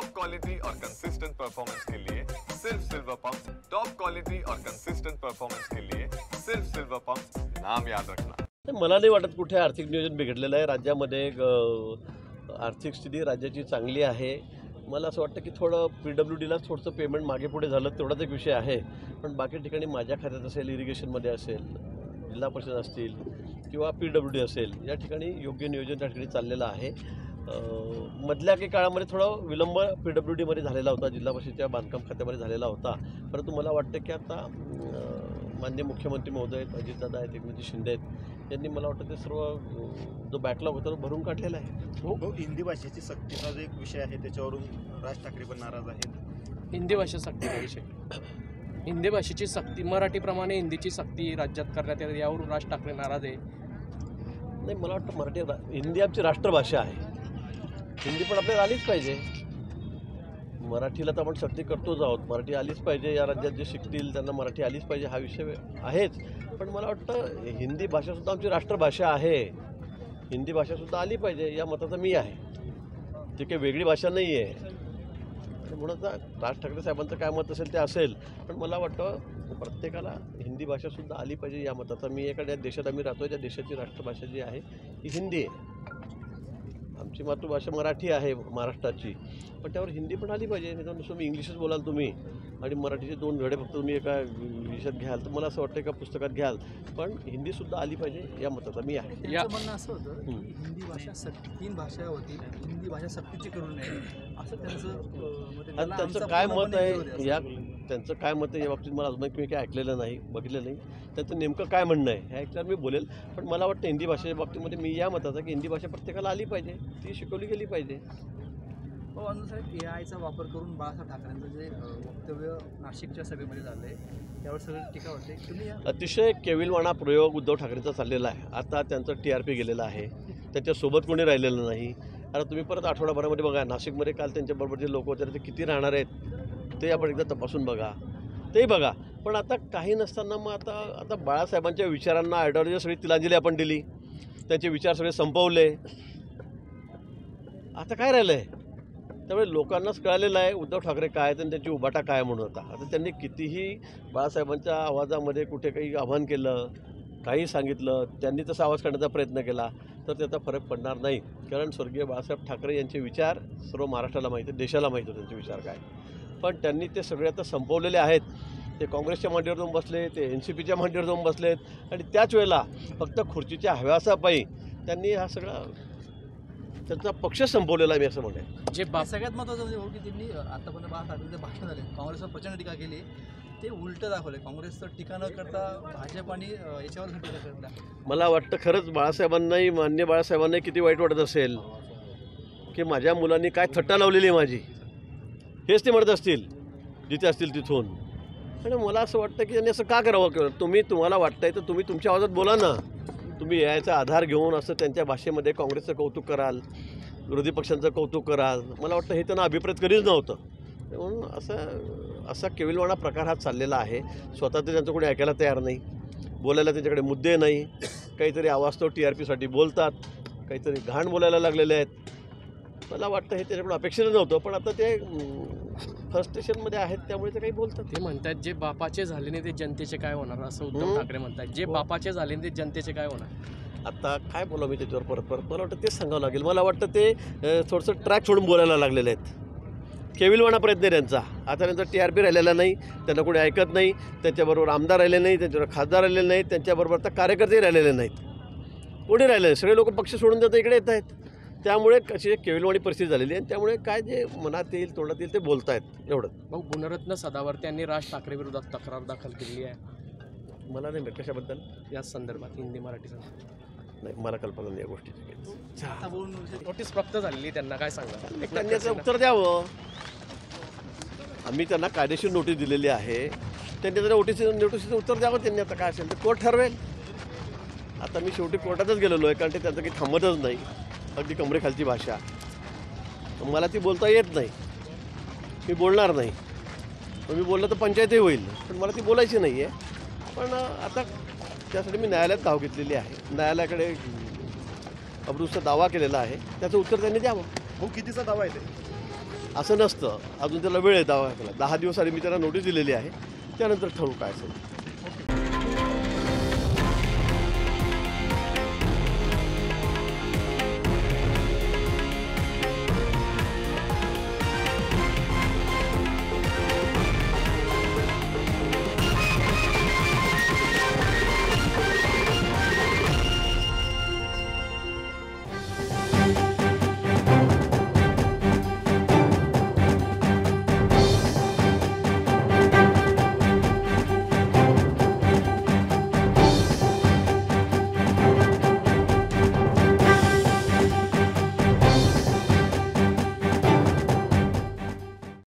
Top quality और consistent performance के लिए सिर्फ सिल्वर पंप। टॉप क्वालिटी और कंसिस्टेंट परफॉर्मेंस के लिए सिर्फ सिल्वर पंप, नाम याद रखना। मला नाही वाटत कुठे आर्थिक नियोजन बिघडलेलं आहे। राज्यामध्ये आर्थिक स्थिती राज्याची चांगली आहे। मला असं वाटतं की थोडं PWDला थोडंसं पेमेंट मागे पुढे झालं तेवढाच एक विषय आहे, पण बाकी ठिकाणी माझ्या खात्यात असेल, इरिगेशनमध्ये असेल, जिल्हा परिषद असतील किंवा PWD असेल, या ठिकाणी योग्य नियोजन त्या ठिकाणी चाललेलं आहे। मधल्या काही काळामध्ये थोडा विलंब PWDमध्ये झालेला होता, जिल्हा परिषदेच्या बांधकाम खात्यामध्ये झालेला होता, परंतु मला वाटतं की आता माननीय मुख्यमंत्री महोदय आहेत, अजितदादा आहेत, एकनाथ शिंदे आहेत, यांनी मला वाटतं ते सर्व जो बॅकलॉग होता तो भरून काढलेला आहे। हो, हिंदी भाषेची सक्तीचा जो एक विषय आहे त्याच्यावरून राज ठाकरे पण नाराज आहेत। हिंदी भाषा सक्तीचा विषय, हिंदी भाषेची सक्ती, मराठीप्रमाणे हिंदीची सक्ती राज्यात करण्यात येते, यावरून राज ठाकरे नाराज आहे। नाही, मला वाटतं हिंदी आमची राष्ट्रभाषा आहे, हिंदी पण आपल्याला आलीच पाहिजे। मराठीला तर आपण सक्ती करतोच आहोत, मराठी आलीच पाहिजे। या राज्यात जे शिकतील त्यांना मराठी आलीच पाहिजे हा विषय आहेच, पण मला वाटतं हिंदी भाषासुद्धा आमची राष्ट्रभाषा आहे, हिंदी भाषासुद्धा आली पाहिजे या मताचा मी आहे। ती काही वेगळी भाषा नाही आहे, म्हणून राज ठाकरे साहेबांचं काय मत असेल ते असेल, पण मला वाटतं प्रत्येकाला हिंदी भाषासुद्धा आली पाहिजे या मताचा मी। एखाद्या देशात आम्ही राहतो, त्या देशाची राष्ट्रभाषा जी आहे ती हिंदी आहे। आमची मातृभाषा मराठी आहे महाराष्ट्राची, पण त्यावर हिंदी पण आली पाहिजे। नाही तर नुसतं मी इंग्लिशच बोलाल तुम्ही आणि मराठीचे 2 धडे फक्त तुम्ही एका विषयात घ्याल तर मला असं वाटतं एका पुस्तकात घ्याल, पण हिंदीसुद्धा आली पाहिजे या मताचा मी आहे। त्यांचं म्हणणं असं होतं की हिंदी भाषा 3 भाषा होती, हिंदी भाषा सक्तीची करू नये असं त्यांचं काय मत आहे या त्यांचं काय मत आहे या बाबतीत मला अजून मी काही ऐकलेलं नाही, बघितलं नाही। त्यांचं नेमकं काय म्हणणं आहे हे ऐकल्यावर मी बोलेल, पण मला वाटतं हिंदी भाषेच्या बाबतीमध्ये मी या मताचा की हिंदी भाषा प्रत्येकाला आली पाहिजे, ती शिकवली गेली पाहिजे। हो, साहेब, AI चा वापर करून बाळासाहेब ठाकरेंचं जे वक्तव्य नाशिकच्या सभेमध्ये झालं आहे त्यावर सगळी टीका होते, तुम्ही अतिशय केविलवाणा प्रयोग उद्धव ठाकरेंचा चाललेला आहे। आता त्यांचं TRP गेलेलं आहे, त्यांच्यासोबत कोणी राहिलेलं नाही। आता तुम्ही परत आठवडाभरामध्ये बघा, नाशिकमध्ये काल त्यांच्याबरोबर जे लोक होते ते किती राहणार आहेत ते आपण एकदा तपासून बघा, तेही बघा। पण आता काही नसताना मग आता बाळासाहेबांच्या विचारांना आयडिओलॉजी सगळी तिलांजली आपण दिली, त्यांचे विचार सगळे संपवले, आता काय राहिलं आहे? त्यामुळे लोकांनाच कळालेलं आहे उद्धव ठाकरे काय आहेत आणि त्यांची उभाटा काय म्हणून होता। आता त्यांनी कितीही बाळासाहेबांच्या आवाजामध्ये कुठे काही आव्हान केलं, काही सांगितलं, त्यांनी तसा आवाज काढण्याचा प्रयत्न केला तर त्याचा फरक पडणार नाही, कारण स्वर्गीय बाळासाहेब ठाकरे यांचे विचार सर्व महाराष्ट्राला माहिती आहे, देशाला माहिती आहे त्यांचे विचार काय। पण त्यांनी ते सगळे आता संपवलेले आहेत। ते काँग्रेसच्या मांडीवर जाऊन बसले, ते NCPच्या मांडीवर जाऊन बसलेत आणि त्याच वेळेला फक्त खुर्चीच्या हव्यासापायी त्यांनी हा सगळा त्यांचा पक्ष संपवलेला आहे मी असं म्हणेन। जे सगळ्यात महत्त्वाचं म्हणजे हो की त्यांनी आतापर्यंत बाळासाहेबांचे भाषण झाले, काँग्रेसवर प्रचंड टीका केली, ते उलटं दाखवले, काँग्रेसचं टीका न करता भाजप आणि याच्यावर टीका करता। मला वाटतं खरंच बाळासाहेबांनाही, मान्य बाळासाहेबांनाही किती वाईट वाटत असेल की माझ्या मुलांनी काय थट्टा लावलेली आहे माझी, हेच ते म्हणत असतील जिथे असतील तिथून। आणि मला असं वाटतं की त्यांनी असं का करावं? तुम्हाला वाटतंय तर तुम्ही तुमच्या आवाजात बोला ना, तुम्ही याचा आधार घेऊन असं त्यांच्या भाषेमध्ये काँग्रेसचं कौतुक कराल, विरोधी पक्षांचं कौतुक कराल, मला वाटतं हे त्यांना अभिप्रेत कधीच नव्हतं। म्हणून असा केविलवाणा प्रकार हा चाललेला आहे। स्वतः तर त्यांचं कोणी ऐकायला तयार नाही, बोलायला त्यांच्याकडे मुद्दे नाही, काहीतरी आवाज तो TRPसाठी बोलतात, काहीतरी घाण बोलायला लागलेले आहेत। मला वाटतं हे त्याच्याकडून अपेक्षित नव्हतं, पण आता ते फ्रस्ट्रेशनमध्ये आहेत त्यामुळे ते काही बोलतात। ते म्हणतात जे बापाचे झाले नाही ते जनतेचे काय होणार, असं उद्धव ठाकरे म्हणतात। जे बापाचे झाले नाही ते जनतेचे काय होणार? आता काय बोला मी त्याच्यावर परत मला वाटतं तेच सांगावं लागेल। मला वाटतं ते थोडंसं ट्रॅक सोडून बोलायला लागलेले आहेत। केविलवाणा प्रयत्न आहे त्यांचा। आता त्यांचा TRP राहिलेला नाही, त्यांना कोणी ऐकत नाही, त्यांच्याबरोबर आमदार राहिले नाही, त्यांच्याबरोबर खासदार राहिलेले नाहीत, त्यांच्याबरोबर आता कार्यकर्तेही राहिलेले नाहीत, कोणी राहिलेले, सगळे लोक पक्ष सोडून जातात इकडे येत आहेत। त्यामुळे कशी केविलवाणी परिस्थिती झालेली आहे, त्यामुळे काय जे मनात येईल तोंडात येईल ते बोलत आहेत एवढं। भाऊ, गुणरत्न सदावर्ते यांनी राज ठाकरे विरोधात तक्रार दाखल केली आहे, मला नाही माहीत कशाबद्दल, याच संदर्भात हिंदी मराठी संदर्भात नाही, मला कल्पना नाही या गोष्टीची। नोटीस प्राप्त झालेली, त्यांना काय सांगा? त्यांनी याचं उत्तर द्यावं। आम्ही त्यांना कायदेशीर नोटीस दिलेली आहे, त्यांनी जर नोटीसचं उत्तर द्यावं त्यांनी। आता काय असेल ते कोर्ट ठरवेल। आता मी शेवटी कोर्टातच गेलेलो आहे, कारण ते त्यांचं काही थांबतच नाही, अगदी कमरेखालची भाषा, मला ती बोलता येत नाही, मी बोलणार नाही, पण मी बोललं तर पंचायतही होईल, पण मला ती बोलायची नाही आहे। पण आता त्यासाठी मी न्यायालयात धाव घेतलेली आहे, न्यायालयाकडे अब्रूचा दावा केलेला आहे, त्याचं उत्तर त्यांनी द्यावं। हो, कितीचा दावा आहे ते? असं नसतं. अजून त्याला वेळ आहे 10 दिवस आणि मी त्यांना नोटीस दिलेली आहे. त्यानंतर ठरवू काय असेल.